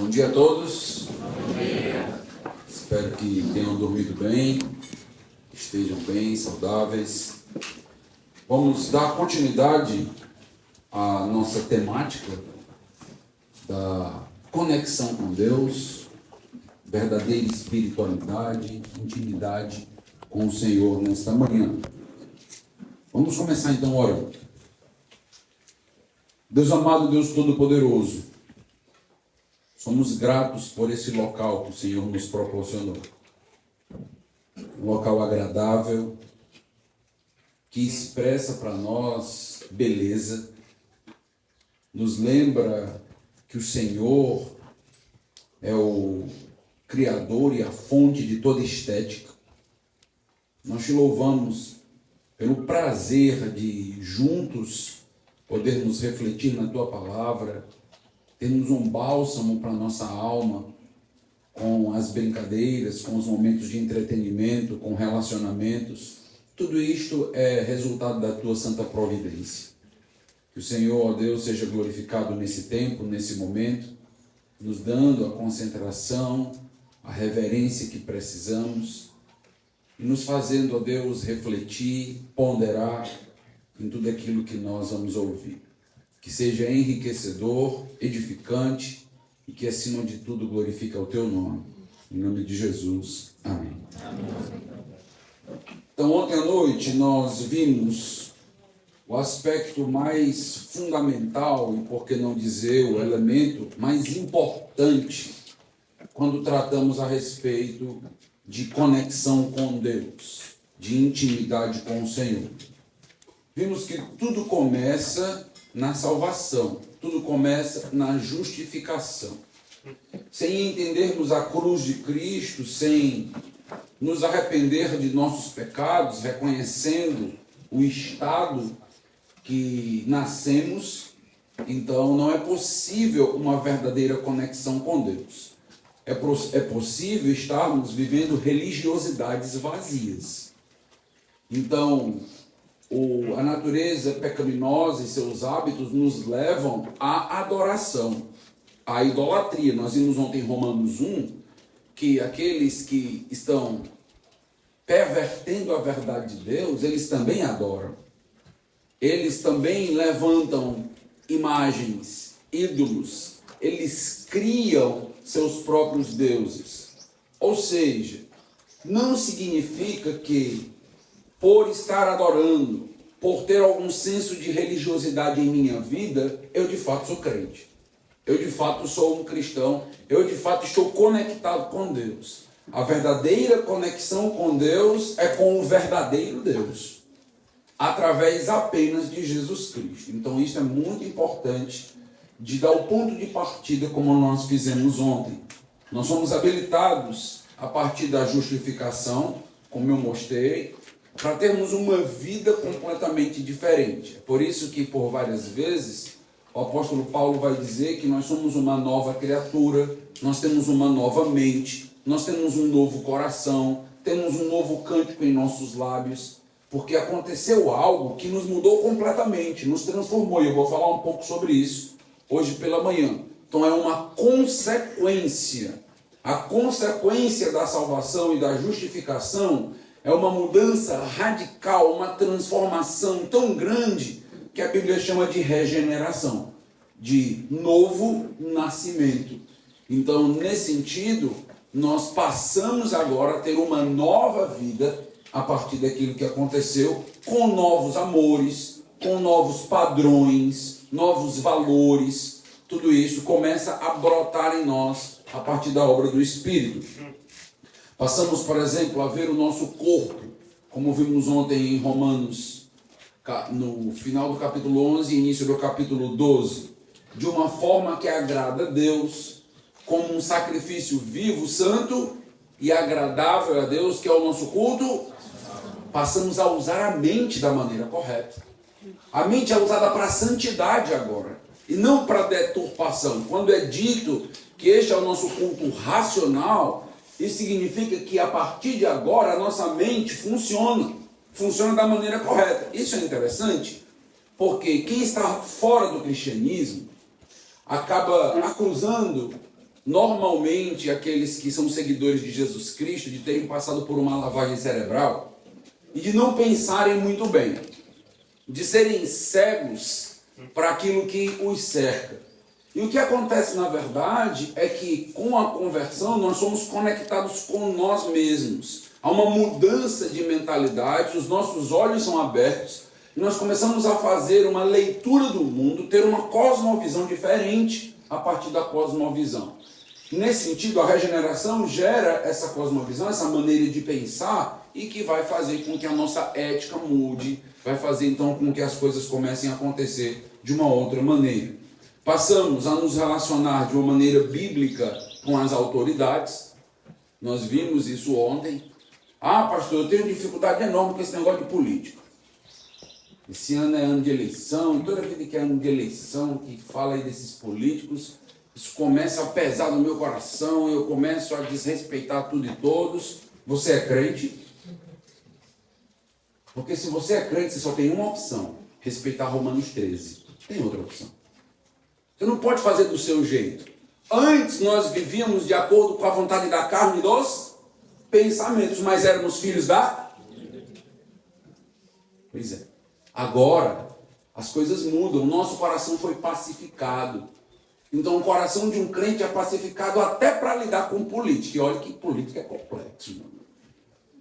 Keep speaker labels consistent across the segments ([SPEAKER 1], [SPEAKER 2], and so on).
[SPEAKER 1] Bom dia a todos. Bom dia. Espero que tenham dormido bem, estejam bem, saudáveis. Vamos dar continuidade à nossa temática da conexão com Deus, verdadeira espiritualidade, intimidade com o Senhor nesta manhã. Vamos começar então orando. Deus amado, Deus Todo-Poderoso, somos gratos por esse local que o Senhor nos proporcionou. Um local agradável, que expressa para nós beleza, nos lembra que o Senhor é o Criador e a fonte de toda estética. Nós te louvamos pelo prazer de juntos podermos refletir na tua palavra, termos um bálsamo para a nossa alma, com as brincadeiras, com os momentos de entretenimento, com relacionamentos. Tudo isto é resultado da tua santa providência. Que o Senhor, ó Deus, seja glorificado nesse tempo, nesse momento, nos dando a concentração, a reverência que precisamos, e nos fazendo, ó Deus, refletir, ponderar em tudo aquilo que nós vamos ouvir. Que seja enriquecedor, edificante e que, acima de tudo, glorifique o teu nome. Em nome de Jesus. Amém. Amém. Então, ontem à noite nós vimos o aspecto mais fundamental, e por que não dizer o elemento mais importante, quando tratamos a respeito de conexão com Deus, de intimidade com o Senhor. Vimos que tudo começa na salvação, tudo começa na justificação. Sem entendermos a cruz de Cristo, sem nos arrepender de nossos pecados, reconhecendo o estado que nascemos, então não é possível uma verdadeira conexão com Deus. É possível estarmos vivendo religiosidades vazias. Então, a natureza pecaminosa e seus hábitos nos levam à adoração, à idolatria. Nós vimos ontem em Romanos 1 que aqueles que estão pervertendo a verdade de Deus, eles também adoram. Eles também levantam imagens, ídolos. Eles criam seus próprios deuses. Ou seja, não significa que por estar adorando, por ter algum senso de religiosidade em minha vida, eu de fato sou crente. Eu de fato sou um cristão. Eu de fato estou conectado com Deus. A verdadeira conexão com Deus é com o verdadeiro Deus, através apenas de Jesus Cristo. Então isso é muito importante de dar o ponto de partida como nós fizemos ontem. Nós somos habilitados a partir da justificação, como eu mostrei, para termos uma vida completamente diferente. É por isso que, por várias vezes, o apóstolo Paulo vai dizer que nós somos uma nova criatura, nós temos uma nova mente, nós temos um novo coração, temos um novo cântico em nossos lábios, porque aconteceu algo que nos mudou completamente, nos transformou. E eu vou falar um pouco sobre isso hoje pela manhã. Então é uma consequência. A consequência da salvação e da justificação é uma mudança radical, uma transformação tão grande que a Bíblia chama de regeneração, de novo nascimento. Então, nesse sentido, nós passamos agora a ter uma nova vida a partir daquilo que aconteceu, com novos amores, com novos padrões, novos valores. Tudo isso começa a brotar em nós a partir da obra do Espírito. Passamos, por exemplo, a ver o nosso corpo, como vimos ontem em Romanos, no final do capítulo 11 e início do capítulo 12, de uma forma que agrada a Deus, como um sacrifício vivo, santo e agradável a Deus, que é o nosso culto. Passamos a usar a mente da maneira correta. A mente é usada para a santidade agora, e não para a deturpação. Quando é dito que este é o nosso culto racional, isso significa que a partir de agora a nossa mente funciona da maneira correta. Isso é interessante, porque quem está fora do cristianismo acaba acusando normalmente aqueles que são seguidores de Jesus Cristo, de terem passado por uma lavagem cerebral e de não pensarem muito bem, de serem cegos para aquilo que os cerca. E o que acontece na verdade é que com a conversão nós somos conectados com nós mesmos. Há uma mudança de mentalidade, os nossos olhos são abertos e nós começamos a fazer uma leitura do mundo, ter uma cosmovisão diferente a partir da cosmovisão. Nesse sentido, a regeneração gera essa cosmovisão, essa maneira de pensar e que vai fazer com que a nossa ética mude, vai fazer então com que as coisas comecem a acontecer de uma outra maneira. Passamos a nos relacionar de uma maneira bíblica com as autoridades. Nós vimos isso ontem. Ah, pastor, eu tenho dificuldade enorme com esse negócio de política. Esse ano é ano de eleição, e toda vida que é ano de eleição, que fala aí desses políticos, isso começa a pesar no meu coração, eu começo a desrespeitar tudo e todos. Você é crente? Porque se você é crente, você só tem uma opção: respeitar Romanos 13. Tem outra opção. Você não pode fazer do seu jeito. Antes nós vivíamos de acordo com a vontade da carne e dos pensamentos, mas éramos filhos da... Pois é. Agora, as coisas mudam. O nosso coração foi pacificado. Então, o coração de um crente é pacificado até para lidar com política. E olha que política é complexo, mano.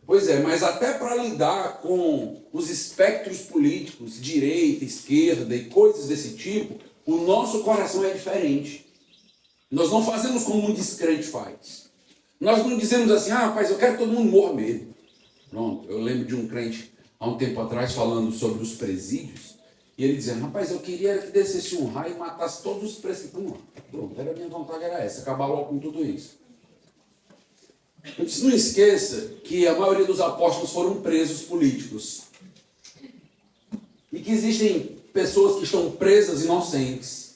[SPEAKER 1] Pois é, mas até para lidar com os espectros políticos, direita, esquerda e coisas desse tipo, o nosso coração é diferente. Nós não fazemos como um descrente faz. Nós não dizemos assim: ah, rapaz, eu quero que todo mundo morra mesmo. Pronto, eu lembro de um crente há um tempo atrás falando sobre os presídios, e ele dizendo: rapaz, eu queria que descesse um raio e matasse todos os presídios. Pronto, a minha vontade era essa, acabar logo com tudo isso. Eu disse: não esqueça que a maioria dos apóstolos foram presos políticos. E que existem pessoas que estão presas inocentes.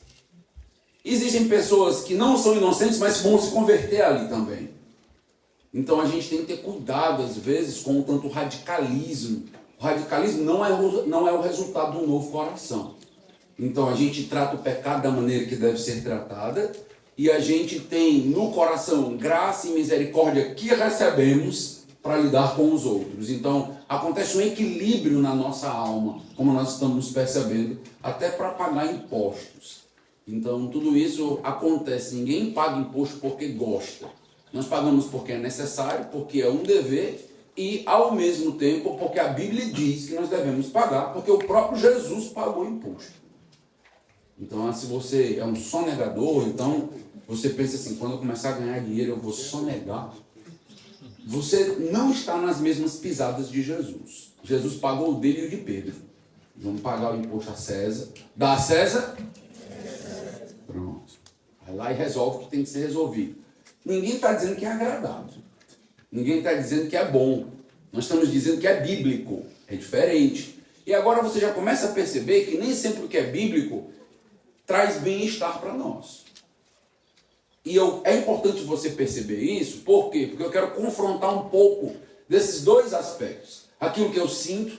[SPEAKER 1] Existem pessoas que não são inocentes, mas vão se converter ali também. Então a gente tem que ter cuidado, às vezes, com o tanto radicalismo. O radicalismo não é o resultado de um novo coração. Então a gente trata o pecado da maneira que deve ser tratada, e a gente tem no coração graça e misericórdia que recebemos para lidar com os outros. Então acontece um equilíbrio na nossa alma, como nós estamos percebendo, até para pagar impostos. Então tudo isso acontece. Ninguém paga imposto porque gosta. Nós pagamos porque é necessário, porque é um dever, e ao mesmo tempo porque a Bíblia diz que nós devemos pagar, porque o próprio Jesus pagou imposto. Então, se você é um sonegador, então você pensa assim: quando eu começar a ganhar dinheiro eu vou sonegar. Você não está nas mesmas pisadas de Jesus. Jesus pagou o dele e o de Pedro. Vamos pagar o imposto a César. Dá a César? Pronto. Vai lá e resolve o que tem que ser resolvido. Ninguém está dizendo que é agradável. Ninguém está dizendo que é bom. Nós estamos dizendo que é bíblico. É diferente. E agora você já começa a perceber que nem sempre o que é bíblico traz bem-estar para nós. E é importante você perceber isso. Por quê? Porque eu quero confrontar um pouco desses dois aspectos. Aquilo que eu sinto,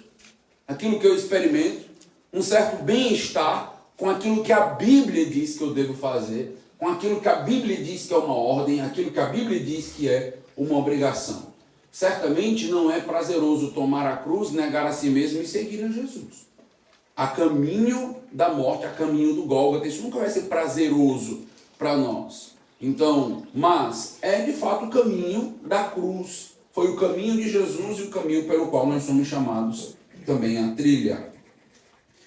[SPEAKER 1] aquilo que eu experimento, um certo bem-estar com aquilo que a Bíblia diz que eu devo fazer, com aquilo que a Bíblia diz que é uma ordem, aquilo que a Bíblia diz que é uma obrigação. Certamente não é prazeroso tomar a cruz, negar a si mesmo e seguir a Jesus. A caminho da morte, a caminho do Gólgota, isso nunca vai ser prazeroso para nós. Então, mas é de fato o caminho da cruz. Foi o caminho de Jesus e o caminho pelo qual nós somos chamados também a trilhar.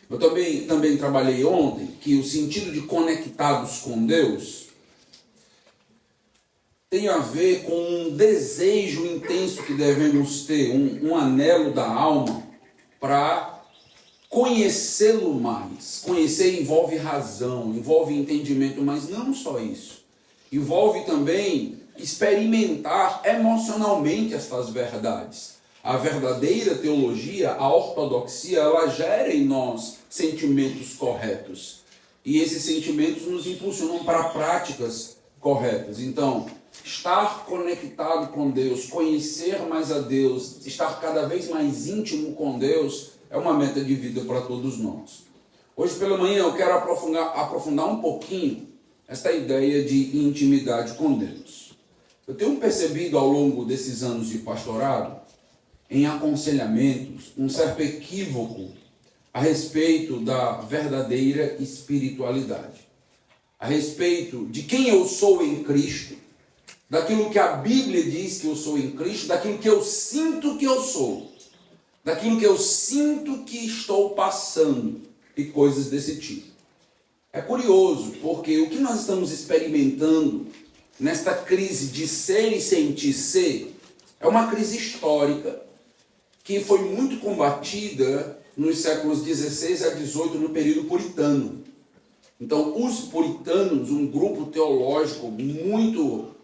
[SPEAKER 1] Eu também trabalhei ontem que o sentido de conectados com Deus tem a ver com um desejo intenso que devemos ter, um anelo da alma para conhecê-lo mais. Conhecer envolve razão, envolve entendimento, mas não só isso. Envolve também experimentar emocionalmente estas verdades. A verdadeira teologia, a ortodoxia, ela gera em nós sentimentos corretos. E esses sentimentos nos impulsionam para práticas corretas. Então, estar conectado com Deus, conhecer mais a Deus, estar cada vez mais íntimo com Deus, é uma meta de vida para todos nós. Hoje pela manhã eu quero aprofundar um pouquinho esta ideia de intimidade com Deus. Eu tenho percebido ao longo desses anos de pastorado, em aconselhamentos, um certo equívoco a respeito da verdadeira espiritualidade, a respeito de quem eu sou em Cristo, daquilo que a Bíblia diz que eu sou em Cristo, daquilo que eu sinto que eu sou, daquilo que eu sinto que estou passando e coisas desse tipo. É curioso, porque o que nós estamos experimentando nesta crise de ser e sentir ser é uma crise histórica que foi muito combatida nos séculos 16 a 18 no período puritano. Então, os puritanos, um grupo teológico muito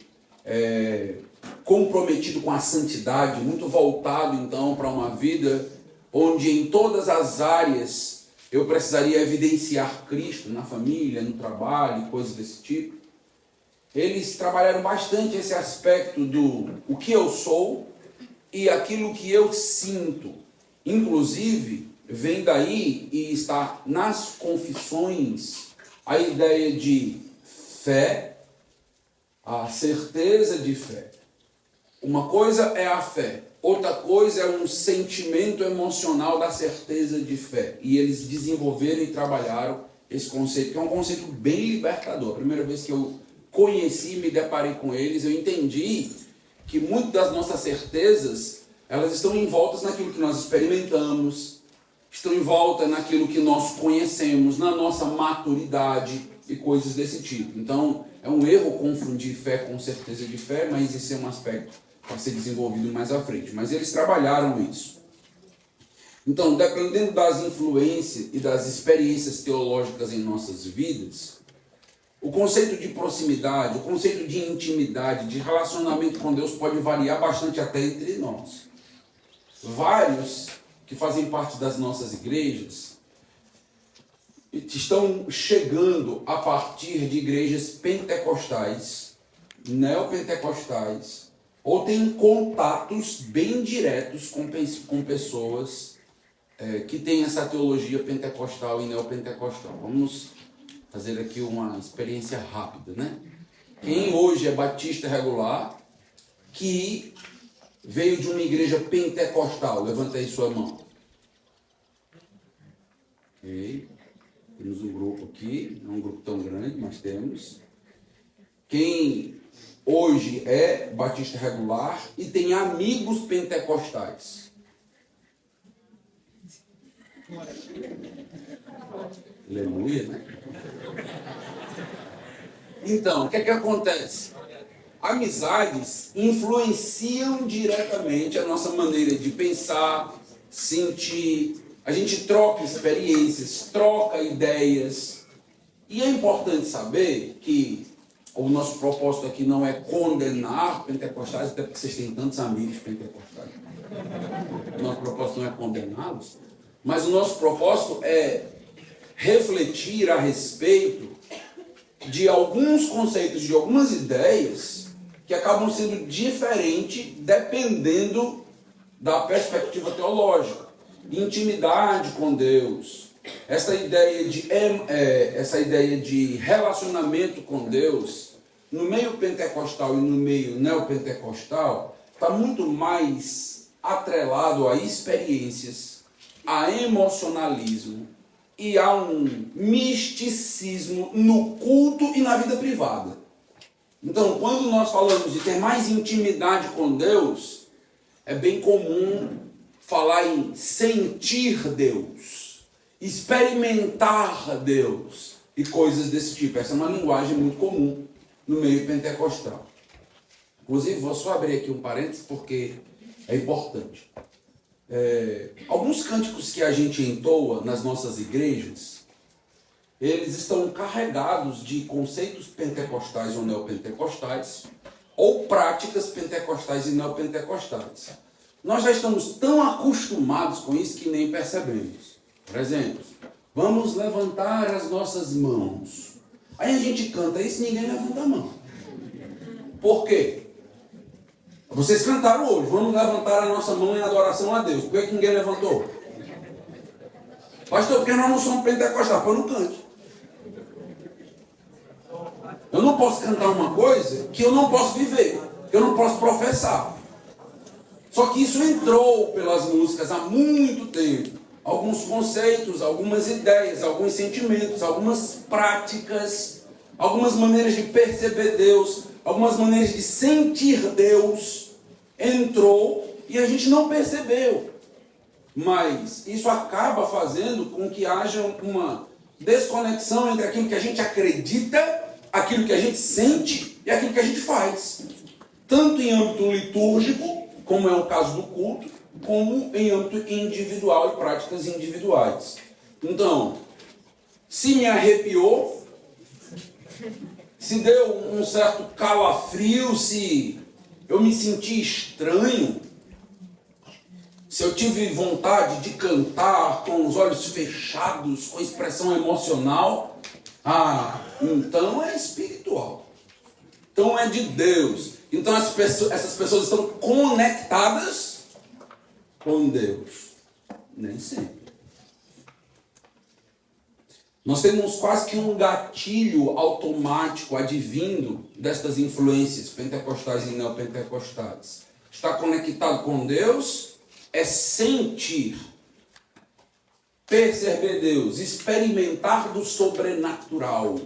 [SPEAKER 1] comprometido com a santidade, muito voltado então para uma vida onde em todas as áreas eu precisaria evidenciar Cristo na família, no trabalho, coisas desse tipo. Eles trabalharam bastante esse aspecto do o que eu sou e aquilo que eu sinto. Inclusive, vem daí e está nas confissões a ideia de fé, a certeza de fé. Uma coisa é a fé, outra coisa é um sentimento emocional da certeza de fé. E eles desenvolveram e trabalharam esse conceito, que é um conceito bem libertador. A primeira vez que eu conheci e me deparei com eles, eu entendi que muitas das nossas certezas, elas estão envoltas naquilo que nós experimentamos, estão envoltas naquilo que nós conhecemos, na nossa maturidade e coisas desse tipo. Então, é um erro confundir fé com certeza de fé, mas esse é um aspecto para ser desenvolvido mais à frente. Mas eles trabalharam isso. Então, dependendo das influências e das experiências teológicas em nossas vidas, o conceito de proximidade, o conceito de intimidade, de relacionamento com Deus pode variar bastante até entre nós. Vários que fazem parte das nossas igrejas estão chegando a partir de igrejas pentecostais, neopentecostais, ou têm contatos bem diretos com pessoas que têm essa teologia pentecostal e neopentecostal. Vamos fazer aqui uma experiência rápida, né? Quem hoje é batista regular, que veio de uma igreja pentecostal, levanta aí sua mão. Ok. Temos um grupo aqui, não é um grupo tão grande, mas temos. Quem hoje é batista regular e tem amigos pentecostais. Aleluia, né? Então, o que é que acontece? Amizades influenciam diretamente a nossa maneira de pensar, sentir. A gente troca experiências, troca ideias. E é importante saber que o nosso propósito aqui não é condenar pentecostais, até porque vocês têm tantos amigos pentecostais. O nosso propósito não é condená-los, mas o nosso propósito é refletir a respeito de alguns conceitos, de algumas ideias que acabam sendo diferentes dependendo da perspectiva teológica. Intimidade com Deus, essa ideia de relacionamento com Deus, no meio pentecostal e no meio neopentecostal, está muito mais atrelado a experiências, a emocionalismo e a um misticismo no culto e na vida privada. Então, quando nós falamos de ter mais intimidade com Deus, é bem comum falar em sentir Deus, experimentar Deus e coisas desse tipo. Essa é uma linguagem muito comum no meio pentecostal. Inclusive, vou só abrir aqui um parênteses porque é importante. Alguns cânticos que a gente entoa nas nossas igrejas, eles estão carregados de conceitos pentecostais ou neopentecostais, ou práticas pentecostais e neopentecostais. Nós já estamos tão acostumados com isso que nem percebemos. Por exemplo, vamos levantar as nossas mãos. Aí a gente canta isso e ninguém levanta a mão. Por quê? Vocês cantaram hoje, vamos levantar a nossa mão em adoração a Deus. Por que ninguém levantou? Pastor, porque nós não somos pentecostais, pois não cante. não posso cantar uma coisa que eu não posso viver, que eu não posso professar. Só que isso entrou pelas músicas há muito tempo. Alguns conceitos, algumas ideias, alguns sentimentos, algumas práticas, algumas maneiras de perceber Deus, algumas maneiras de sentir Deus, entrou e a gente não percebeu. Mas isso acaba fazendo com que haja uma desconexão entre aquilo que a gente acredita, aquilo que a gente sente e aquilo que a gente faz. Tanto em âmbito litúrgico, como é o caso do culto, como em âmbito individual e práticas individuais. Então, se me arrepiou, se deu um certo calafrio, se eu me senti estranho, se eu tive vontade de cantar com os olhos fechados, com expressão emocional, então é espiritual. Então é de Deus. Então essas pessoas estão conectadas com Deus. Nem sempre. Nós temos quase que um gatilho automático advindo destas influências pentecostais e neopentecostais. Estar conectado com Deus é sentir, perceber Deus, experimentar do sobrenatural.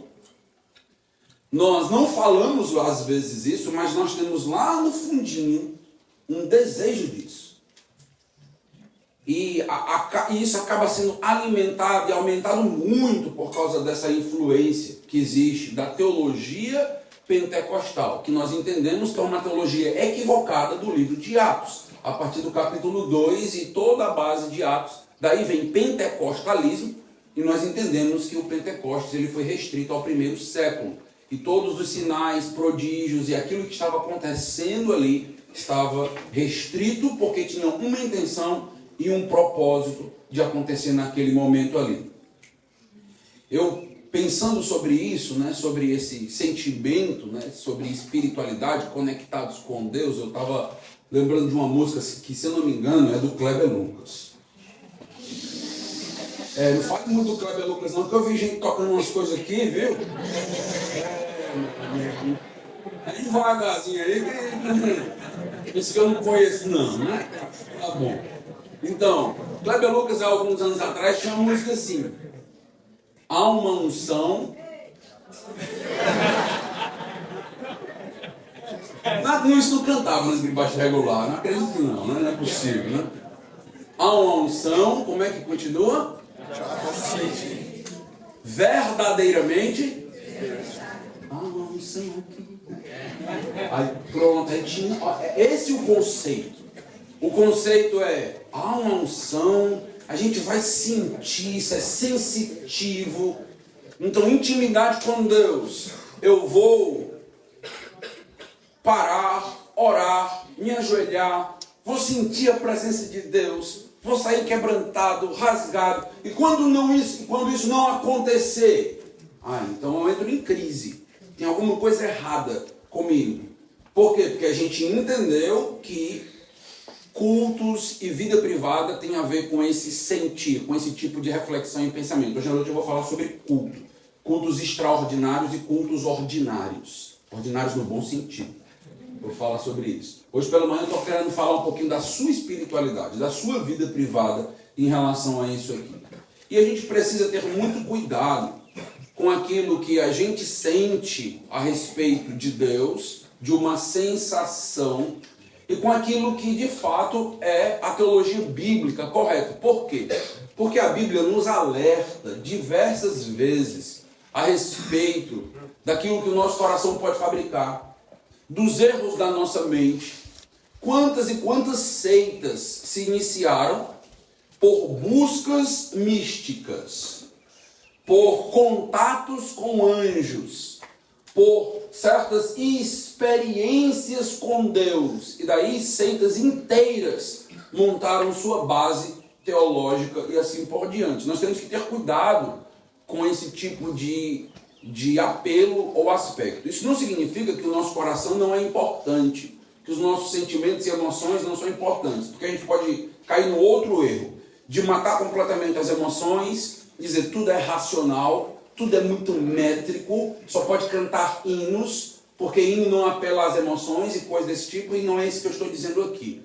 [SPEAKER 1] Nós não falamos às vezes isso, mas nós temos lá no fundinho um desejo disso. E isso acaba sendo alimentado e aumentado muito por causa dessa influência que existe da teologia pentecostal, que nós entendemos que é uma teologia equivocada do livro de Atos. A partir do capítulo 2 e toda a base de Atos, daí vem pentecostalismo, e nós entendemos que o Pentecostes ele foi restrito ao primeiro século. E todos os sinais, prodígios e aquilo que estava acontecendo ali estava restrito porque tinha uma intenção e um propósito de acontecer naquele momento ali. Eu, pensando sobre isso, né, sobre esse sentimento, né, sobre espiritualidade, conectados com Deus, eu estava lembrando de uma música que, se eu não me engano, é do Kleber Lucas. Não fale muito do Kleber Lucas não, porque eu vi gente tocando umas coisas aqui, viu? É devagarzinho aí, isso que eu não conheço não, né? Tá bom. Então, Kleber Lucas, há alguns anos atrás, tinha uma música assim: há uma unção. Não, isso não cantava nas baixo regular, não acredito que não, né? Não é possível, né? Há uma unção, como é que continua? Verdadeiramente. Há uma unção aqui. Aí pronto, aí tinha. Esse é o conceito. O conceito é: há uma unção, a gente vai sentir, isso é sensitivo. Então, intimidade com Deus. Eu vou parar, orar, me ajoelhar, vou sentir a presença de Deus, vou sair quebrantado, rasgado. E quando isso não acontecer, então eu entro em crise. Tem alguma coisa errada comigo. Por quê? Porque a gente entendeu que cultos e vida privada tem a ver com esse sentir, com esse tipo de reflexão e pensamento. Hoje à noite eu vou falar sobre culto. Cultos extraordinários e cultos ordinários. Ordinários no bom sentido. Vou falar sobre isso. Hoje pela manhã eu estou querendo falar um pouquinho da sua espiritualidade, da sua vida privada em relação a isso aqui. E a gente precisa ter muito cuidado com aquilo que a gente sente a respeito de Deus, de uma sensação, e com aquilo que de fato é a teologia bíblica correta. Por quê? Porque a Bíblia nos alerta diversas vezes a respeito daquilo que o nosso coração pode fabricar, dos erros da nossa mente. Quantas e quantas seitas se iniciaram por buscas místicas, por contatos com anjos, por certas experiências com Deus, e daí seitas inteiras montaram sua base teológica e assim por diante. Nós temos que ter cuidado com esse tipo de apelo ou aspecto. Isso não significa que o nosso coração não é importante, que os nossos sentimentos e emoções não são importantes, porque a gente pode cair no outro erro, de matar completamente as emoções, dizer tudo é racional, tudo é muito métrico, só pode cantar hinos, porque hino não apela às emoções e coisas desse tipo, e não é isso que eu estou dizendo aqui.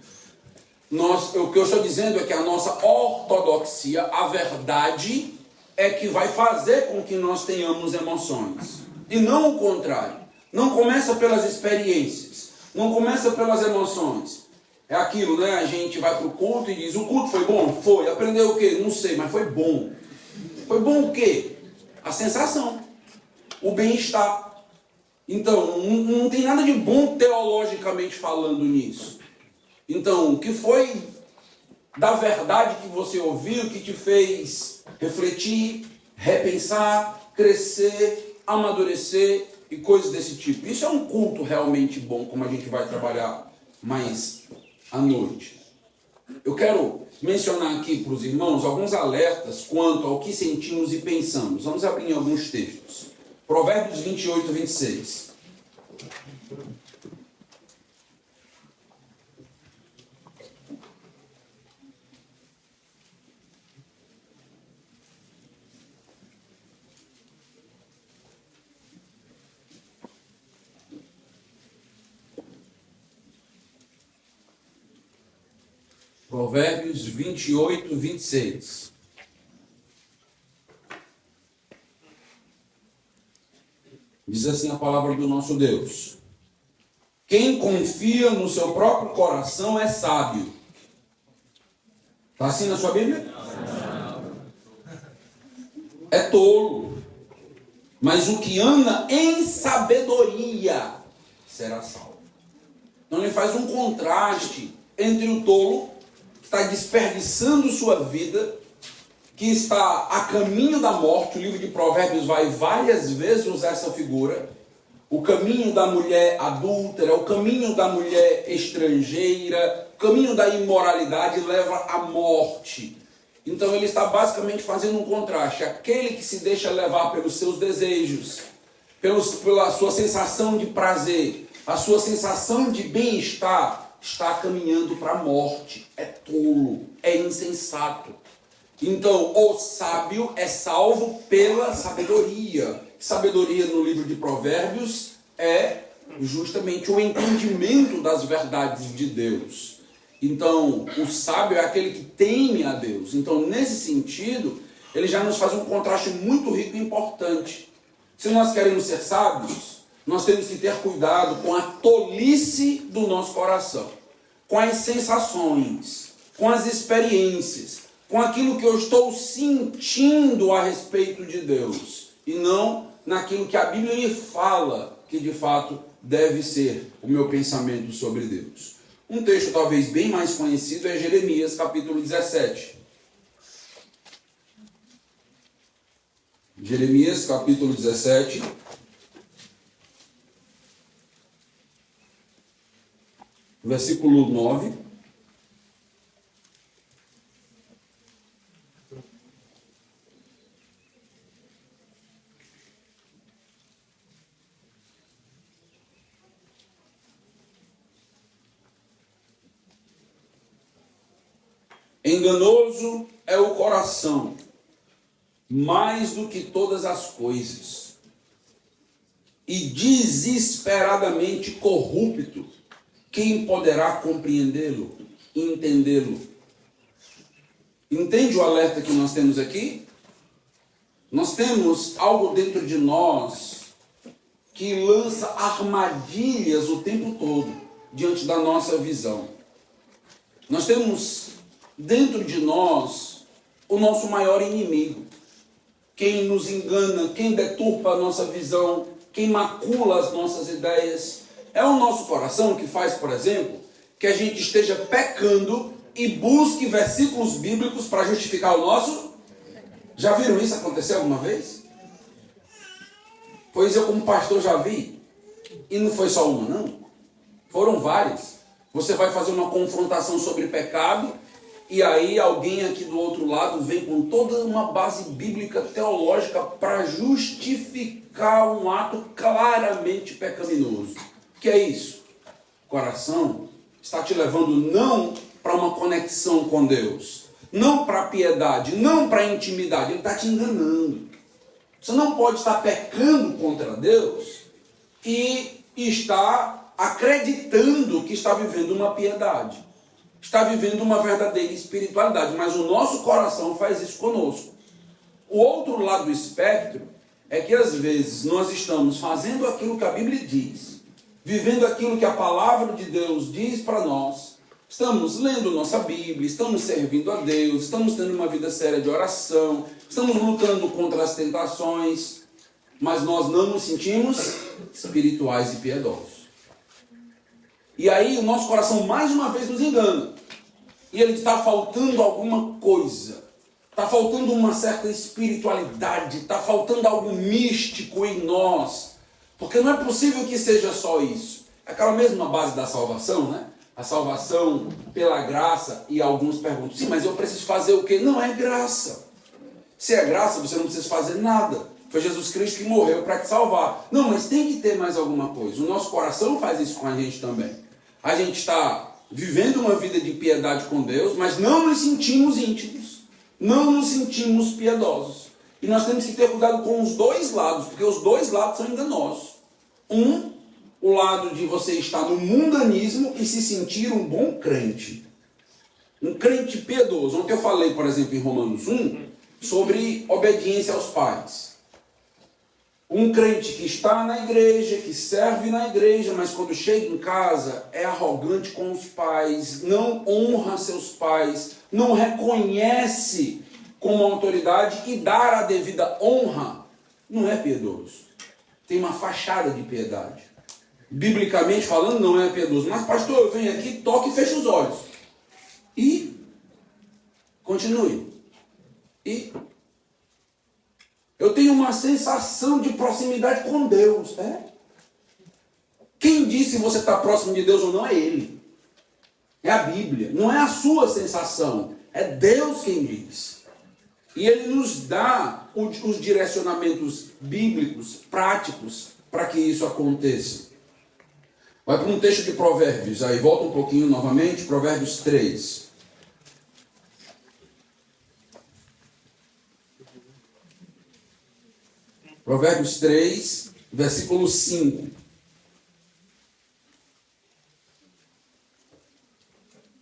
[SPEAKER 1] O que eu estou dizendo é que a nossa ortodoxia, a verdade, é que vai fazer com que nós tenhamos emoções. E não o contrário. Não começa pelas experiências, não começa pelas emoções. É aquilo, né? A gente vai para o culto e diz, o culto foi bom? Foi. Aprendeu o quê? Não sei, mas foi bom. Foi bom o quê? A sensação, o bem-estar. Então, não tem nada de bom teologicamente falando nisso. Então, o que foi da verdade que você ouviu, que te fez refletir, repensar, crescer, amadurecer e coisas desse tipo. Isso é um culto realmente bom, como a gente vai trabalhar mais à noite. Eu quero mencionar aqui para os irmãos alguns alertas quanto ao que sentimos e pensamos. Vamos abrir em alguns textos. Provérbios 28, 26. Provérbios 28, 26. Diz assim a palavra do nosso Deus: quem confia no seu próprio coração é sábio. Está assim na sua Bíblia? É tolo. Mas o que anda em sabedoria será salvo. Então ele faz um contraste entre o tolo, está desperdiçando sua vida, que está a caminho da morte. O livro de Provérbios vai várias vezes usar essa figura. O caminho da mulher adúltera, o caminho da mulher estrangeira, o caminho da imoralidade leva à morte. Então ele está basicamente fazendo um contraste. Aquele que se deixa levar pelos seus desejos, pela sua sensação de prazer, a sua sensação de bem-estar, está caminhando para a morte. É tolo, é insensato. Então, o sábio é salvo pela sabedoria. Sabedoria no livro de Provérbios é justamente o entendimento das verdades de Deus. Então, o sábio é aquele que teme a Deus. Então, nesse sentido, ele já nos faz um contraste muito rico e importante. Se nós queremos ser sábios, nós temos que ter cuidado com a tolice do nosso coração, com as sensações, com as experiências, com aquilo que eu estou sentindo a respeito de Deus, e não naquilo que a Bíblia me fala que de fato deve ser o meu pensamento sobre Deus. Um texto talvez bem mais conhecido é Jeremias capítulo 17. Jeremias capítulo 17. Versículo 9. Enganoso é o coração, mais do que todas as coisas, e desesperadamente corrupto. Quem poderá compreendê-lo, entendê-lo? Entende o alerta que nós temos aqui? Nós temos algo dentro de nós que lança armadilhas o tempo todo diante da nossa visão. Nós temos dentro de nós o nosso maior inimigo. Quem nos engana, quem deturpa a nossa visão, quem macula as nossas ideias. É o nosso coração que faz, por exemplo, que a gente esteja pecando e busque versículos bíblicos para justificar o nosso. Já viram isso acontecer alguma vez? Pois eu, como pastor, já vi. E não foi só uma, não. Foram várias. Você vai fazer uma confrontação sobre pecado, e aí alguém aqui do outro lado vem com toda uma base bíblica teológica para justificar um ato claramente pecaminoso. O que é isso? O coração está te levando não para uma conexão com Deus, não para a piedade, não para a intimidade. Ele está te enganando. Você não pode estar pecando contra Deus e estar acreditando que está vivendo uma piedade, está vivendo uma verdadeira espiritualidade, mas o nosso coração faz isso conosco. O outro lado do espectro é que às vezes nós estamos fazendo aquilo que a Bíblia diz, vivendo aquilo que a palavra de Deus diz para nós, estamos lendo nossa Bíblia, estamos servindo a Deus, estamos tendo uma vida séria de oração, estamos lutando contra as tentações, mas nós não nos sentimos espirituais e piedosos. E aí o nosso coração mais uma vez nos engana. E ele está faltando alguma coisa. Está faltando uma certa espiritualidade. Está faltando algo místico em nós. Porque não é possível que seja só isso. É aquela mesma base da salvação, né? A salvação pela graça. E alguns perguntam, sim, mas eu preciso fazer o quê? Não é graça. Se é graça, você não precisa fazer nada. Foi Jesus Cristo que morreu para te salvar. Não, mas tem que ter mais alguma coisa. O nosso coração faz isso com a gente também. A gente está vivendo uma vida de piedade com Deus, mas não nos sentimos íntimos. Não nos sentimos piedosos. E nós temos que ter cuidado com os dois lados, porque os dois lados são enganosos. O lado de você estar no mundanismo e se sentir um bom crente. Um crente piedoso. Ontem eu falei, por exemplo, em Romanos 1, sobre obediência aos pais. Um crente que está na igreja, que serve na igreja, mas quando chega em casa é arrogante com os pais, não honra seus pais, não reconhece como autoridade e dar a devida honra, não é piedoso. Tem uma fachada de piedade. Biblicamente falando, não é piedoso. Mas pastor, eu venho aqui, toque e feche os olhos. E continue. E eu tenho uma sensação de proximidade com Deus. Quem disse se você está próximo de Deus ou não é Ele. É a Bíblia. Não é a sua sensação. É Deus quem diz. E Ele nos dá os direcionamentos bíblicos, práticos, para que isso aconteça. Vai para um texto de Provérbios. Aí volta um pouquinho novamente. Provérbios 3. Provérbios 3, versículo 5.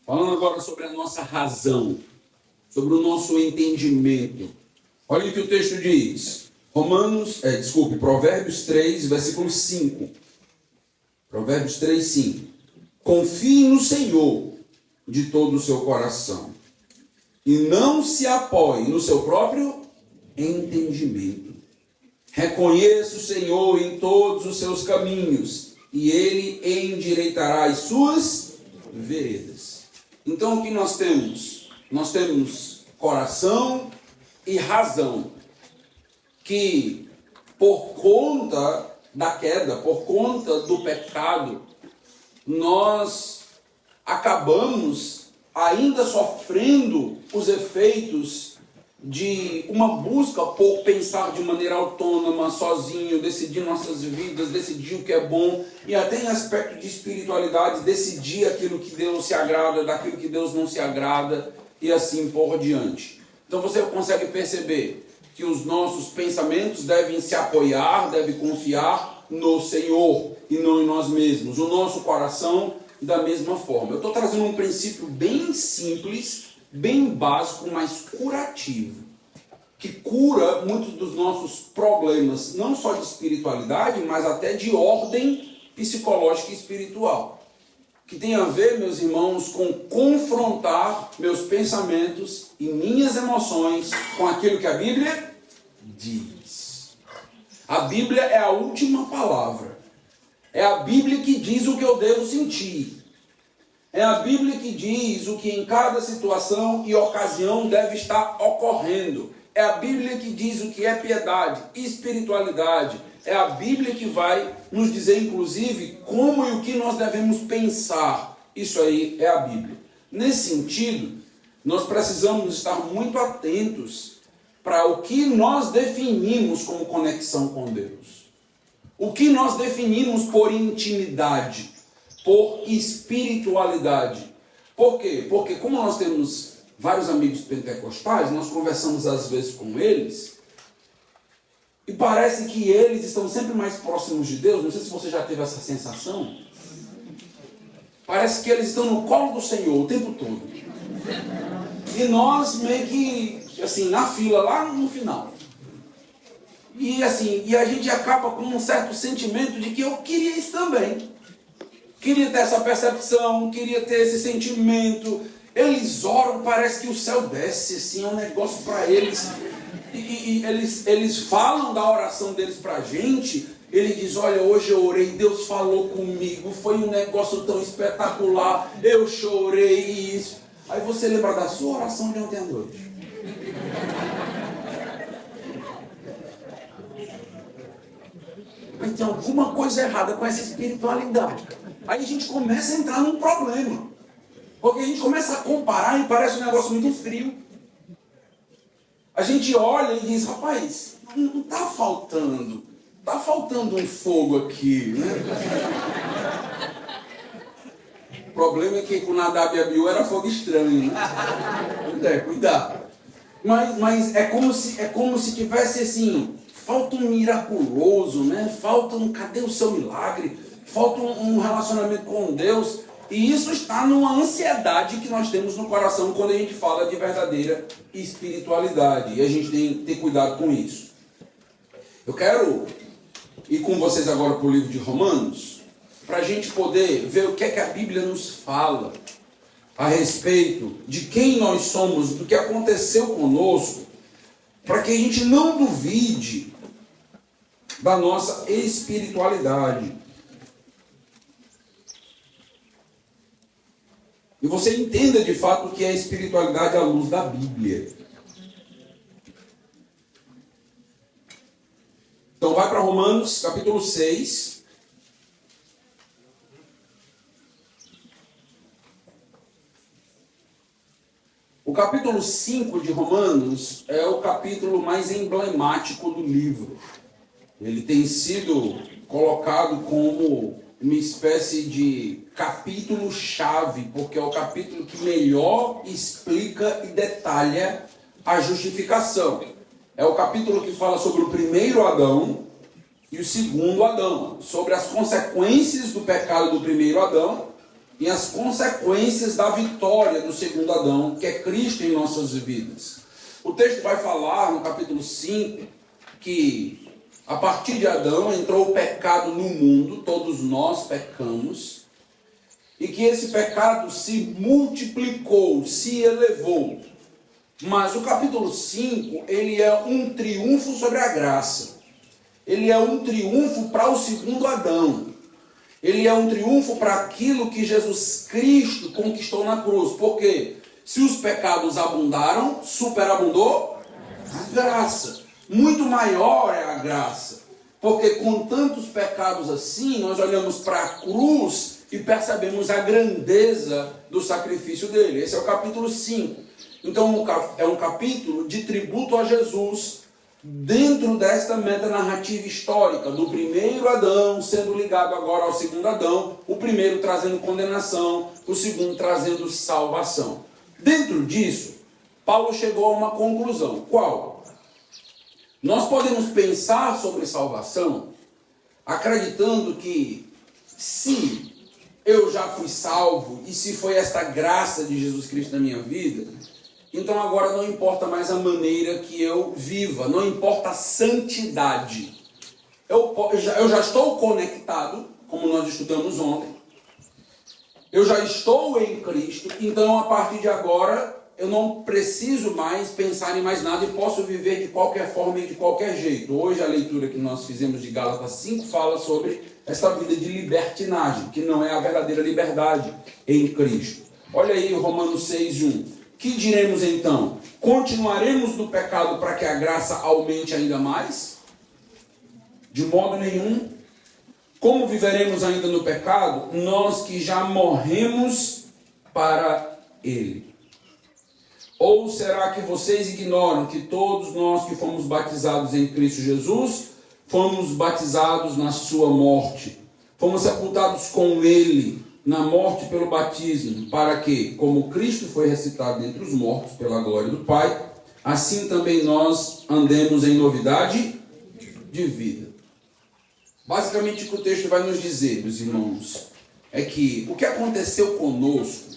[SPEAKER 1] Falando agora sobre a nossa razão, sobre o nosso entendimento. Olha o que o texto diz. Provérbios 3, versículo 5. Provérbios 3, 5. Confie no Senhor de todo o seu coração e não se apoie no seu próprio entendimento. Reconheça o Senhor em todos os seus caminhos, e Ele endireitará as suas veredas. Então o que nós temos? Nós temos coração e razão, que por conta da queda, por conta do pecado, nós acabamos ainda sofrendo os efeitos de uma busca por pensar de maneira autônoma, sozinho, decidir nossas vidas, decidir o que é bom, e até em aspecto de espiritualidade, decidir aquilo que Deus se agrada, daquilo que Deus não se agrada, e assim por diante. Então você consegue perceber que os nossos pensamentos devem se apoiar, devem confiar no Senhor e não em nós mesmos. O nosso coração da mesma forma. Eu estou trazendo um princípio bem simples, bem básico, mas curativo, que cura muitos dos nossos problemas, não só de espiritualidade, mas até de ordem psicológica e espiritual, que tem a ver, meus irmãos, com confrontar meus pensamentos e minhas emoções com aquilo que a Bíblia diz. A Bíblia é a última palavra. É a Bíblia que diz o que eu devo sentir. É a Bíblia que diz o que em cada situação e ocasião deve estar ocorrendo. É a Bíblia que diz o que é piedade, espiritualidade. É a Bíblia que vai nos dizer, inclusive, como e o que nós devemos pensar. Isso aí é a Bíblia. Nesse sentido, nós precisamos estar muito atentos para o que nós definimos como conexão com Deus. O que nós definimos por intimidade, por espiritualidade. Por quê? Porque como nós temos vários amigos pentecostais, nós conversamos às vezes com eles, E parece que eles estão sempre mais próximos de Deus. Não sei se você já teve essa sensação. Parece que eles estão no colo do Senhor o tempo todo. E nós meio que, assim, na fila, lá no final. E assim, e a gente acaba com um certo sentimento de que eu queria isso também. Queria ter essa percepção, queria ter esse sentimento. Eles oram, parece que o céu desce, assim, é um negócio para eles. E eles falam da oração deles para a gente. Ele diz, olha, hoje eu orei, Deus falou comigo, foi um negócio tão espetacular, eu chorei isso. Aí você lembra da sua oração de ontem à noite. Mas tem alguma coisa errada com essa espiritualidade. Aí a gente começa a entrar num problema. Porque a gente começa a comparar e parece um negócio muito frio. A gente olha e diz, rapaz, não está faltando. Está faltando um fogo aqui, né? O problema é que com Nadab e Abiú era fogo estranho, né? Cuidado. Mas é como se tivesse assim, falta um miraculoso, né? Cadê o seu milagre? Falta um relacionamento com Deus. E isso está numa ansiedade que nós temos no coração quando a gente fala de verdadeira espiritualidade. E a gente tem que ter cuidado com isso. Eu quero ir com vocês agora para o livro de Romanos, para a gente poder ver o que é que a Bíblia nos fala a respeito de quem nós somos, do que aconteceu conosco, para que a gente não duvide da nossa espiritualidade. E você entenda de fato o que é a espiritualidade à luz da Bíblia. Então vai para Romanos, capítulo 6. O capítulo 5 de Romanos é o capítulo mais emblemático do livro. Ele tem sido colocado como uma espécie de capítulo-chave, porque é o capítulo que melhor explica e detalha a justificação. É o capítulo que fala sobre o primeiro Adão e o segundo Adão, sobre as consequências do pecado do primeiro Adão e as consequências da vitória do segundo Adão, que é Cristo em nossas vidas. O texto vai falar no capítulo 5 que a partir de Adão entrou o pecado no mundo, todos nós pecamos, e que esse pecado se multiplicou, se elevou. Mas o capítulo 5, ele é um triunfo sobre a graça. Ele é um triunfo para o segundo Adão. Ele é um triunfo para aquilo que Jesus Cristo conquistou na cruz. Porque se os pecados abundaram, superabundou a graça. Muito maior é a graça. Porque com tantos pecados assim, nós olhamos para a cruz e percebemos a grandeza do sacrifício dele. Esse é o capítulo 5. Então é um capítulo de tributo a Jesus dentro desta metanarrativa histórica do primeiro Adão sendo ligado agora ao segundo Adão, o primeiro trazendo condenação, o segundo trazendo salvação. Dentro disso, Paulo chegou a uma conclusão. Qual? Nós podemos pensar sobre salvação acreditando que se eu já fui salvo e se foi esta graça de Jesus Cristo na minha vida, então agora não importa mais a maneira que eu viva, não importa a santidade. Eu já estou conectado, como nós estudamos ontem. Eu já estou em Cristo, então a partir de agora eu não preciso mais pensar em mais nada e posso viver de qualquer forma e de qualquer jeito. Hoje a leitura que nós fizemos de Gálatas 5 fala sobre esta vida de libertinagem, que não é a verdadeira liberdade em Cristo. Olha aí Romanos 6:1. Que diremos então? Continuaremos no pecado para que a graça aumente ainda mais? De modo nenhum. Como viveremos ainda no pecado? Nós que já morremos para ele. Ou será que vocês ignoram que todos nós que fomos batizados em Cristo Jesus, fomos batizados na sua morte? Fomos sepultados com ele na morte pelo batismo, para que, como Cristo foi ressuscitado dentre os mortos pela glória do Pai, assim também nós andemos em novidade de vida. Basicamente o que o texto vai nos dizer, meus irmãos, é que o que aconteceu conosco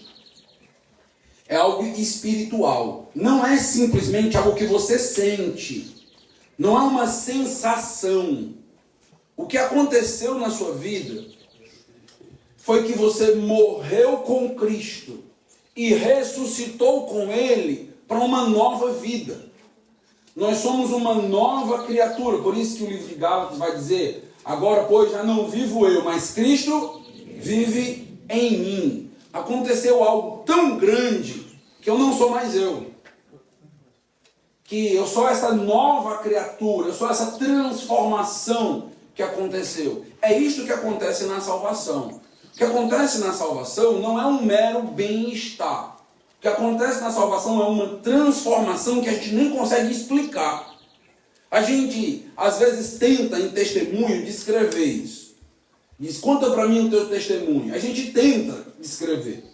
[SPEAKER 1] é algo espiritual. Não é simplesmente algo que você sente. Não é uma sensação. O que aconteceu na sua vida foi que você morreu com Cristo e ressuscitou com Ele para uma nova vida. Nós somos uma nova criatura. Por isso que o livro de Gálatas vai dizer: agora, pois, já não vivo eu, mas Cristo vive em mim. Aconteceu algo tão grande que eu não sou mais eu. Que eu sou essa nova criatura, eu sou essa transformação que aconteceu. É isto que acontece na salvação. O que acontece na salvação não é um mero bem-estar. O que acontece na salvação é uma transformação que a gente nem consegue explicar. A gente, às vezes, tenta em testemunho descrever isso. Diz: conta para mim o teu testemunho. A gente tenta descrever.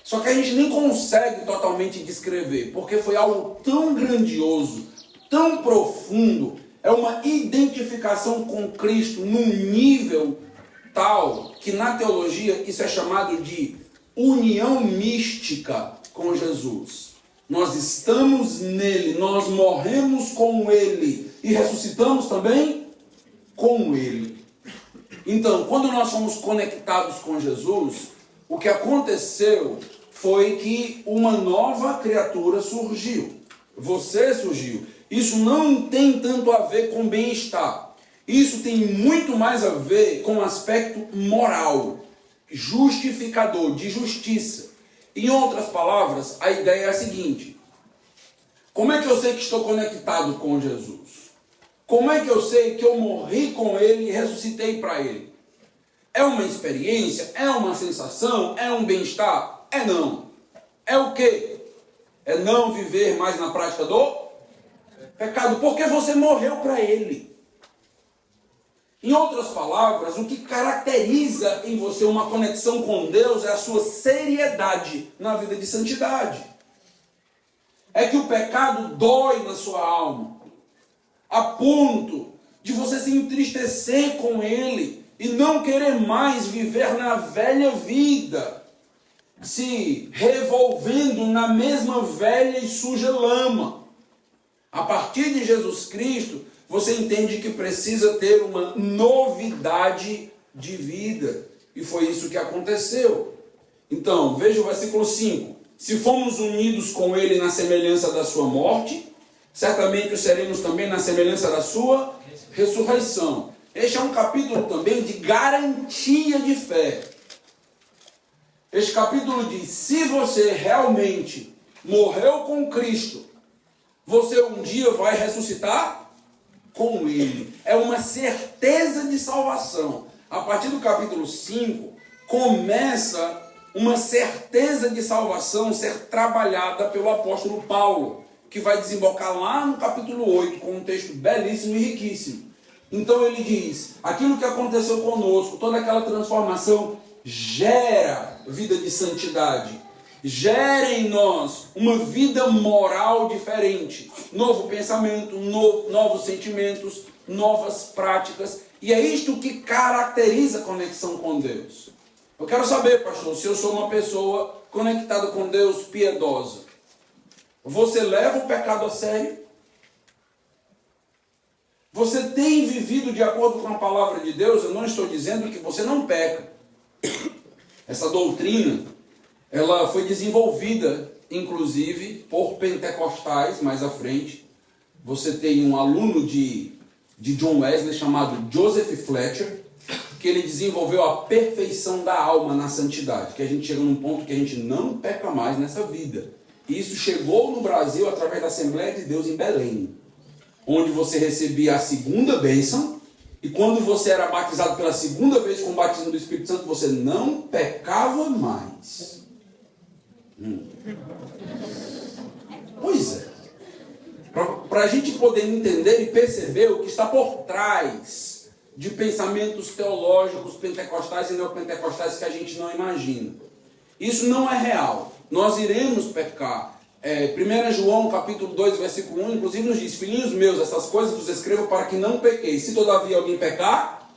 [SPEAKER 1] Só que a gente nem consegue totalmente descrever, porque foi algo tão grandioso, tão profundo. É uma identificação com Cristo num nível tal que na teologia isso é chamado de união mística com Jesus. Nós estamos nele, nós morremos com ele e ressuscitamos também com ele. Então, quando nós somos conectados com Jesus, o que aconteceu foi que uma nova criatura surgiu. Você surgiu. Isso não tem tanto a ver com bem-estar. Isso tem muito mais a ver com o aspecto moral, justificador, de justiça. Em outras palavras, a ideia é a seguinte: como é que eu sei que estou conectado com Jesus? Como é que eu sei que eu morri com Ele e ressuscitei para Ele? É uma experiência? É uma sensação? É um bem-estar? É não. É o quê? É não viver mais na prática do pecado, porque você morreu para Ele. Em outras palavras, o que caracteriza em você uma conexão com Deus é a sua seriedade na vida de santidade. É que o pecado dói na sua alma, a ponto de você se entristecer com Ele e não querer mais viver na velha vida, se revolvendo na mesma velha e suja lama. A partir de Jesus Cristo, você entende que precisa ter uma novidade de vida. E foi isso que aconteceu. Então, veja o versículo 5. Se fomos unidos com Ele na semelhança da sua morte, certamente o seremos também na semelhança da sua ressurreição. Este é um capítulo também de garantia de fé. Este capítulo diz: se você realmente morreu com Cristo, você um dia vai ressuscitar com Ele. É uma certeza de salvação. A partir do capítulo 5, começa uma certeza de salvação ser trabalhada pelo apóstolo Paulo, que vai desembocar lá no capítulo 8, com um texto belíssimo e riquíssimo. Então ele diz: aquilo que aconteceu conosco, toda aquela transformação, gera vida de santidade, gera em nós uma vida moral diferente, novo pensamento, novos sentimentos, novas práticas, e é isto que caracteriza a conexão com Deus. Eu quero saber, pastor, se eu sou uma pessoa conectada com Deus, piedosa, você leva o pecado a sério? Você tem vivido de acordo com a palavra de Deus? Eu não estou dizendo que você não peca. Essa doutrina, ela foi desenvolvida, inclusive, por pentecostais mais à frente. Você tem um aluno de John Wesley chamado Joseph Fletcher, que ele desenvolveu a perfeição da alma na santidade, que a gente chega num ponto que a gente não peca mais nessa vida. E isso chegou no Brasil através da Assembleia de Deus em Belém, onde você recebia a segunda bênção, e quando você era batizado pela segunda vez com o batismo do Espírito Santo, você não pecava mais. Pois é. Para a gente poder entender e perceber o que está por trás de pensamentos teológicos pentecostais e neopentecostais que a gente não imagina. Isso não é real. Nós iremos pecar. 1 João capítulo 2, versículo 1, inclusive nos diz: filhinhos meus, essas coisas vos escrevo para que não pequeis. Se todavia alguém pecar,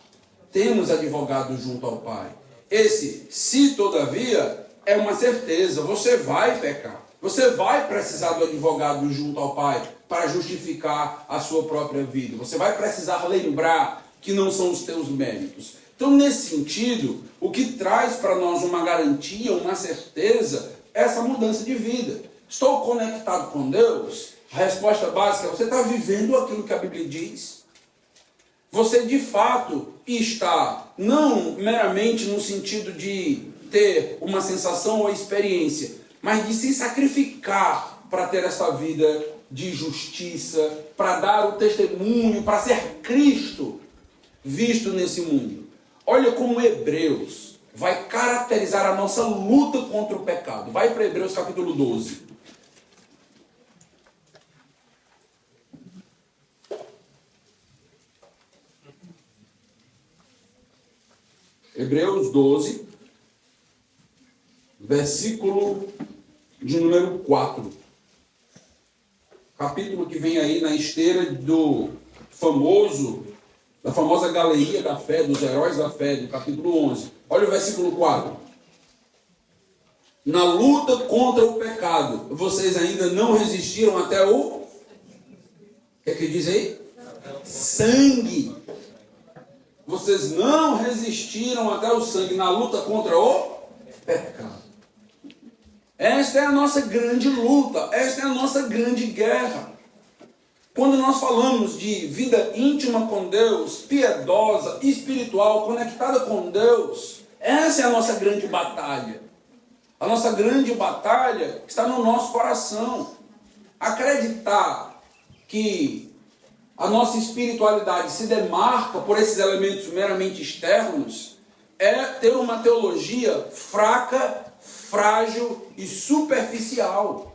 [SPEAKER 1] temos advogado junto ao Pai. Esse se todavia é uma certeza. Você vai pecar. Você vai precisar do advogado junto ao Pai para justificar a sua própria vida. Você vai precisar lembrar que não são os teus méritos. Então, nesse sentido, o que traz para nós uma garantia, uma certeza, é essa mudança de vida. Estou conectado com Deus? A resposta básica é: você está vivendo aquilo que a Bíblia diz? Você de fato está, não meramente no sentido de ter uma sensação ou experiência, mas de se sacrificar para ter essa vida de justiça, para dar o testemunho, para ser Cristo visto nesse mundo. Olha como Hebreus vai caracterizar a nossa luta contra o pecado. Vai para Hebreus capítulo 12. Hebreus 12, versículo de número 4. Capítulo que vem aí na esteira da famosa galeria da fé, dos heróis da fé, do capítulo 11. Olha o versículo 4. Na luta contra o pecado, vocês ainda não resistiram até o... O que é que diz aí? Sangue. Vocês não resistiram até o sangue na luta contra o pecado. Esta é a nossa grande luta, esta é a nossa grande guerra. Quando nós falamos de vida íntima com Deus, piedosa, espiritual, conectada com Deus, essa é a nossa grande batalha. A nossa grande batalha está no nosso coração. Acreditar que a nossa espiritualidade se demarca por esses elementos meramente externos é ter uma teologia fraca, frágil e superficial.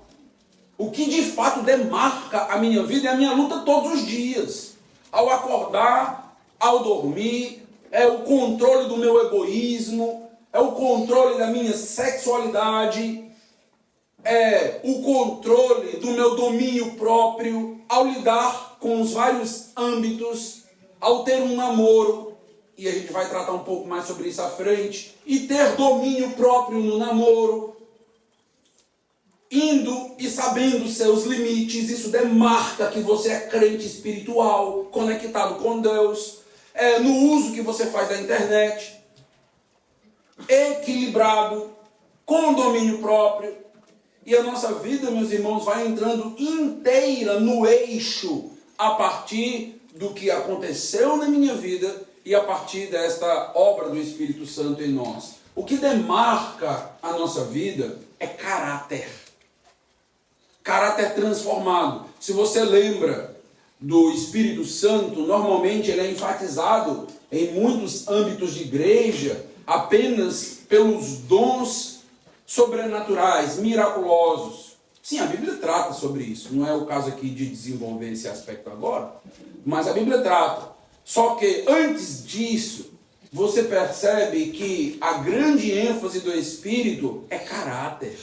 [SPEAKER 1] O que de fato demarca a minha vida é a minha luta todos os dias. Ao acordar, ao dormir, é o controle do meu egoísmo, é o controle da minha sexualidade, é o controle do meu domínio próprio, ao lidar com os vários âmbitos, ao ter um namoro, e a gente vai tratar um pouco mais sobre isso à frente, e ter domínio próprio no namoro, indo e sabendo seus limites. Isso demarca que você é crente espiritual, conectado com Deus, no uso que você faz da internet, equilibrado, com domínio próprio. E a nossa vida, meus irmãos, vai entrando inteira no eixo a partir do que aconteceu na minha vida e a partir desta obra do Espírito Santo em nós. O que demarca a nossa vida é caráter. Caráter transformado. Se você lembra do Espírito Santo, normalmente ele é enfatizado em muitos âmbitos de igreja apenas pelos dons sobrenaturais, miraculosos. Sim, a Bíblia trata sobre isso. Não é o caso aqui de desenvolver esse aspecto agora, mas a Bíblia trata. Só que antes disso, você percebe que a grande ênfase do Espírito é caráter.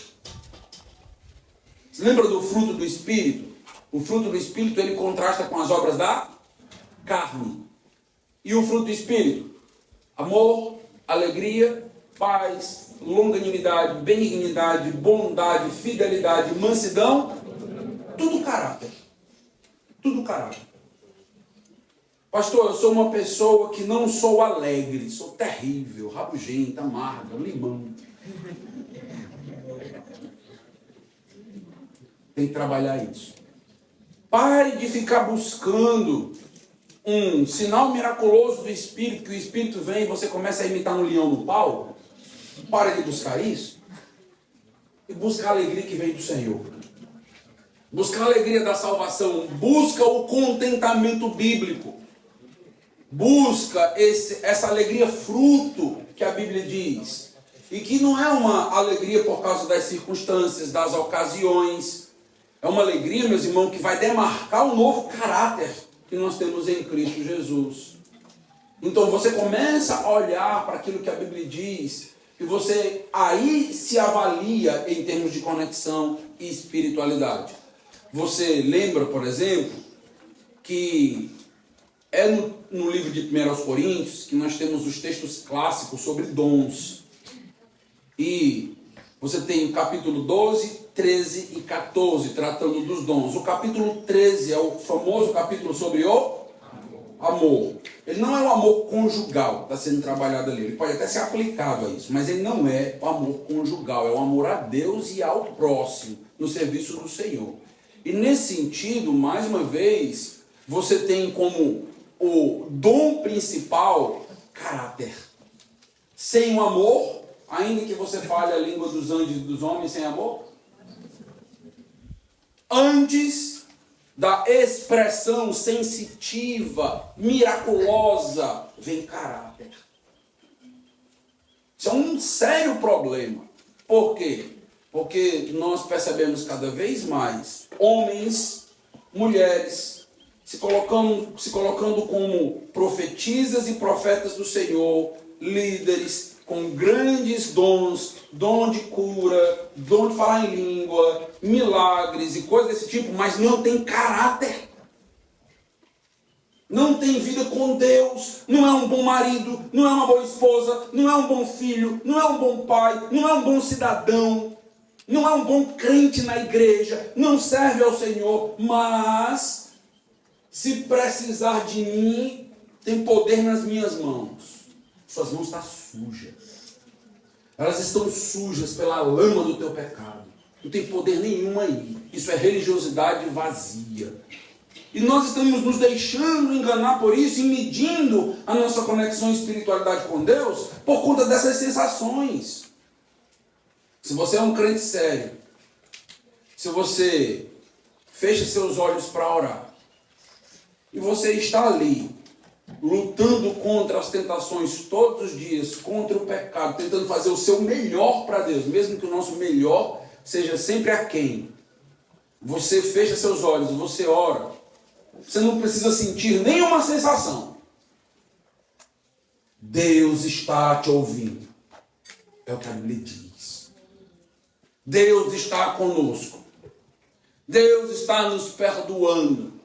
[SPEAKER 1] Você lembra do fruto do Espírito? O fruto do Espírito, ele contrasta com as obras da carne. E o fruto do Espírito? Amor, alegria, paz, longanimidade, benignidade, bondade, fidelidade, mansidão. Tudo caráter. Tudo caráter. Pastor, eu sou uma pessoa que não sou alegre, sou terrível, rabugenta, amarga, limão. Tem que trabalhar isso. Pare de ficar buscando um sinal miraculoso do Espírito, que o Espírito vem e você começa a imitar um leão no pau. Pare de buscar isso. E busca a alegria que vem do Senhor. Busca a alegria da salvação. Busca o contentamento bíblico. Busca essa alegria fruto que a Bíblia diz. E que não é uma alegria por causa das circunstâncias, das ocasiões. É uma alegria, meus irmãos, que vai demarcar o novo caráter que nós temos em Cristo Jesus. Então você começa a olhar para aquilo que a Bíblia diz E você aí se avalia em termos de conexão e espiritualidade. Você lembra, por exemplo, que é no livro de 1 Coríntios que nós temos os textos clássicos sobre dons. E você tem o capítulo 12, 13 e 14 tratando dos dons. O capítulo 13 é o famoso capítulo sobre o amor. Ele não é o amor conjugal que está sendo trabalhado ali. Ele pode até ser aplicado a isso, mas ele não é o amor conjugal. É o amor a Deus e ao próximo, no serviço do Senhor. E nesse sentido, mais uma vez, você tem como o dom principal caráter. Sem o amor, ainda que você fale a língua dos anjos e dos homens sem amor, antes da expressão sensitiva, miraculosa, vem caráter. Isso é um sério problema. Por quê? Porque nós percebemos cada vez mais homens, mulheres, se colocando como profetisas e profetas do Senhor, líderes com grandes dons, dom de cura, dom de falar em língua, milagres e coisas desse tipo, mas não tem caráter. Não tem vida com Deus, não é um bom marido, não é uma boa esposa, não é um bom filho, não é um bom pai, não é um bom cidadão, não é um bom crente na igreja, não serve ao Senhor, mas se precisar de mim, tem poder nas minhas mãos. Suas mãos estão sujas. Elas estão sujas pela lama do teu pecado. Não tem poder nenhum aí. Isso é religiosidade vazia. E nós estamos nos deixando enganar por isso e medindo a nossa conexão e espiritualidade com Deus por conta dessas sensações. Se você é um crente sério, se você fecha seus olhos para orar, e você está ali, lutando contra as tentações todos os dias, contra o pecado, tentando fazer o seu melhor para Deus, mesmo que o nosso melhor seja sempre aquém. Você fecha seus olhos, você ora, você não precisa sentir nenhuma sensação. Deus está te ouvindo. É o que a Bíblia diz. Deus está conosco. Deus está nos perdoando.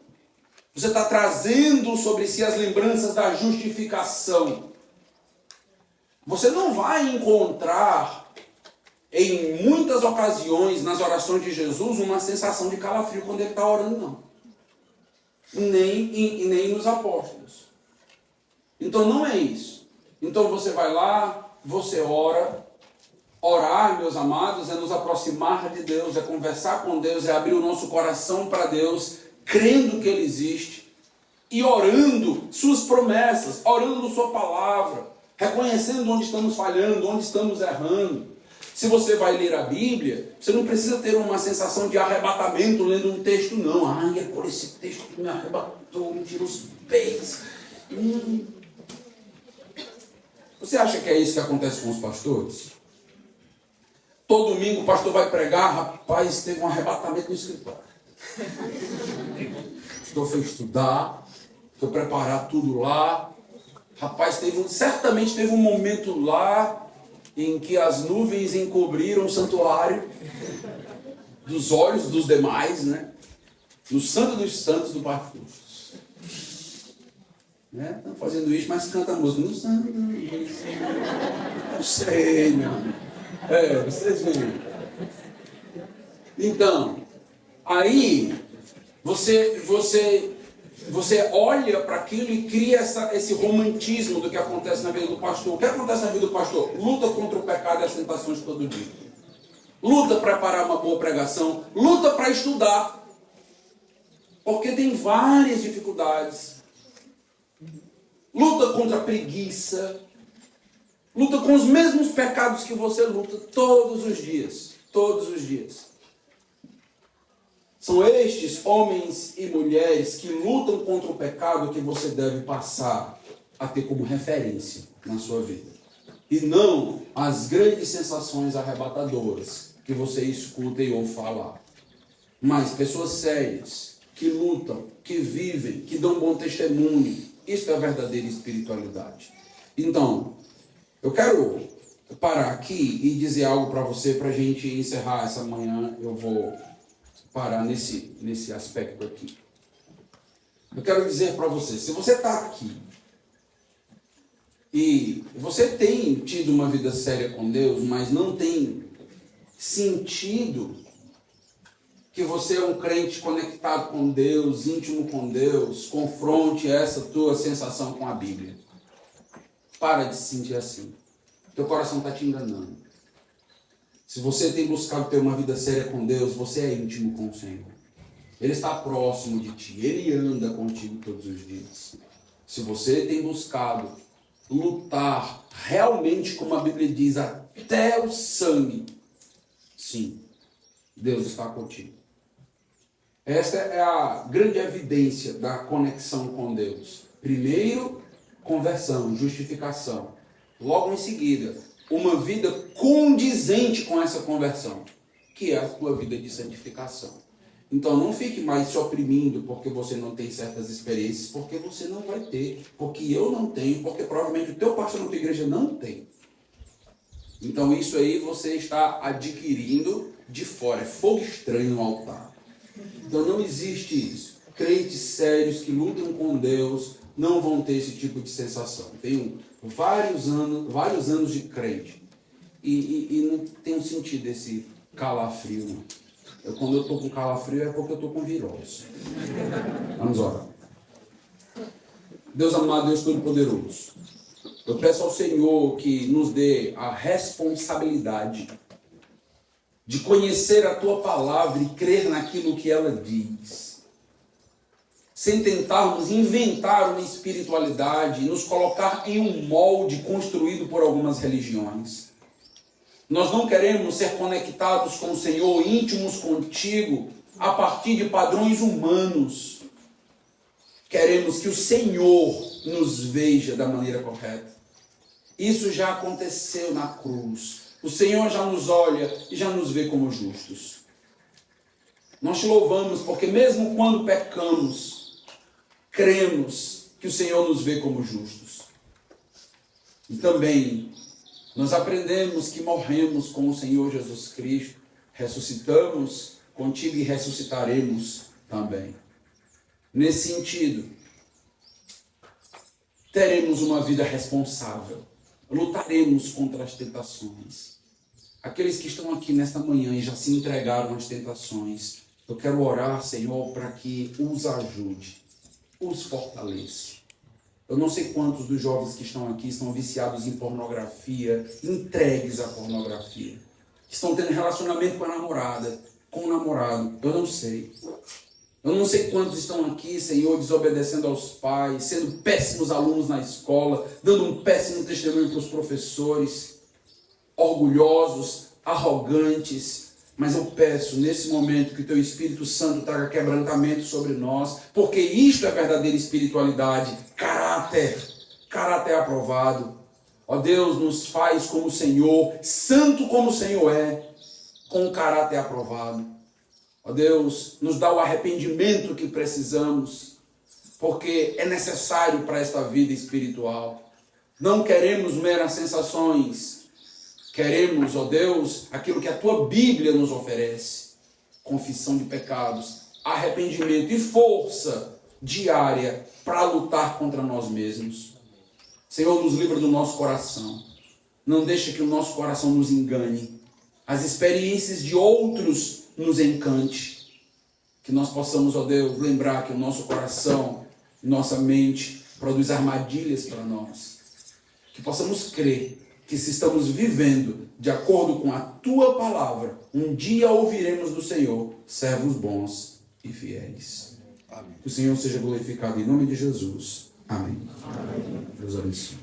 [SPEAKER 1] Você está trazendo sobre si as lembranças da justificação. Você não vai encontrar, em muitas ocasiões, nas orações de Jesus, uma sensação de calafrio quando ele está orando, não. Nem nos apóstolos. Então não é isso. Então você vai lá, você ora. Orar, meus amados, é nos aproximar de Deus, é conversar com Deus, é abrir o nosso coração para Deus, crendo que Ele existe, e orando suas promessas, orando sua palavra, reconhecendo onde estamos falhando, onde estamos errando. Se você vai ler a Bíblia, você não precisa ter uma sensação de arrebatamento lendo um texto, não. Ai, é por esse texto que me arrebatou, me tirou os pés. Você acha que é isso que acontece com os pastores? Todo domingo o pastor vai pregar, rapaz, teve um arrebatamento no escritório. Estou foi estudar, estou preparar tudo lá. Rapaz, certamente teve um momento lá em que as nuvens encobriram o santuário dos olhos dos demais, né? No santo dos santos do pastor. Né? Estão fazendo isso, mas canta a música. No santo. Eu sei, meu amigo. Vocês veem. Então, aí você olha para aquilo e cria esse romantismo do que acontece na vida do pastor. O que acontece na vida do pastor? Luta contra o pecado e as tentações todo dia. Luta para preparar uma boa pregação. Luta para estudar. Porque tem várias dificuldades. Luta contra a preguiça. Luta com os mesmos pecados que você luta todos os dias. Todos os dias. São estes homens e mulheres que lutam contra o pecado que você deve passar a ter como referência na sua vida. E não as grandes sensações arrebatadoras que você escuta e ouve falar. Mas pessoas sérias, que lutam, que vivem, que dão bom testemunho. Isso é a verdadeira espiritualidade. Então, eu parar aqui e dizer algo para você, para a gente encerrar essa manhã. Eu vou parar nesse aspecto aqui. Eu quero dizer para você, se você está aqui e você tem tido uma vida séria com Deus, mas não tem sentido que você é um crente conectado com Deus, íntimo com Deus, confronte essa tua sensação com a Bíblia. Para de se sentir assim. Teu coração está te enganando. Se você tem buscado ter uma vida séria com Deus, você é íntimo com o Senhor. Ele está próximo de ti, Ele anda contigo todos os dias. Se você tem buscado lutar realmente, como a Bíblia diz, até o sangue, sim, Deus está contigo. Esta é a grande evidência da conexão com Deus. Primeiro, conversão, justificação. Logo em seguida, uma vida condizente com essa conversão, que é a tua vida de santificação. Então não fique mais se oprimindo porque você não tem certas experiências, porque você não vai ter, porque eu não tenho, porque provavelmente o teu pastor na tua igreja não tem. Então isso aí você está adquirindo de fora, é fogo estranho no altar. Então não existe isso. Crentes sérios que lutam com Deus não vão ter esse tipo de sensação. Tenho vários anos de crente e não tenho sentido esse calafrio, não. Quando eu estou com calafrio é porque eu estou com virose. Vamos orar. Deus amado, Deus Todo-Poderoso, eu peço ao Senhor que nos dê a responsabilidade de conhecer a Tua Palavra e crer naquilo que ela diz, sem tentarmos inventar uma espiritualidade e nos colocar em um molde construído por algumas religiões. Nós não queremos ser conectados com o Senhor, íntimos contigo, a partir de padrões humanos. Queremos que o Senhor nos veja da maneira correta. Isso já aconteceu na cruz. O Senhor já nos olha e já nos vê como justos. Nós te louvamos porque mesmo quando pecamos, cremos que o Senhor nos vê como justos. E também nós aprendemos que morremos com o Senhor Jesus Cristo, ressuscitamos contigo e ressuscitaremos também. Nesse sentido, teremos uma vida responsável, lutaremos contra as tentações. Aqueles que estão aqui nesta manhã e já se entregaram às tentações, eu quero orar, Senhor, para que os ajude, os fortaleça. Eu não sei quantos dos jovens que estão aqui estão viciados em pornografia, entregues à pornografia. Estão tendo relacionamento com a namorada, com o namorado. Eu não sei. Eu não sei quantos estão aqui, Senhor, desobedecendo aos pais, sendo péssimos alunos na escola, dando um péssimo testemunho para os professores, orgulhosos, arrogantes. Mas eu peço, nesse momento, que o Teu Espírito Santo traga quebrantamento sobre nós, porque isto é verdadeira espiritualidade, caráter aprovado. Ó Deus, nos faz como o Senhor, santo como o Senhor é, com caráter aprovado. Ó Deus, nos dá o arrependimento que precisamos, porque é necessário para esta vida espiritual. Não queremos meras sensações. Queremos, ó Deus, aquilo que a Tua Bíblia nos oferece. Confissão de pecados, arrependimento e força diária para lutar contra nós mesmos. Senhor, nos livra do nosso coração. Não deixa que o nosso coração nos engane. As experiências de outros nos encante. Que nós possamos, ó Deus, lembrar que o nosso coração, nossa mente, produz armadilhas para nós. Que possamos crer que se estamos vivendo de acordo com a Tua Palavra, um dia ouviremos do Senhor, servos bons e fiéis. Amém. Que o Senhor seja glorificado em nome de Jesus. Amém. Amém. Deus abençoe.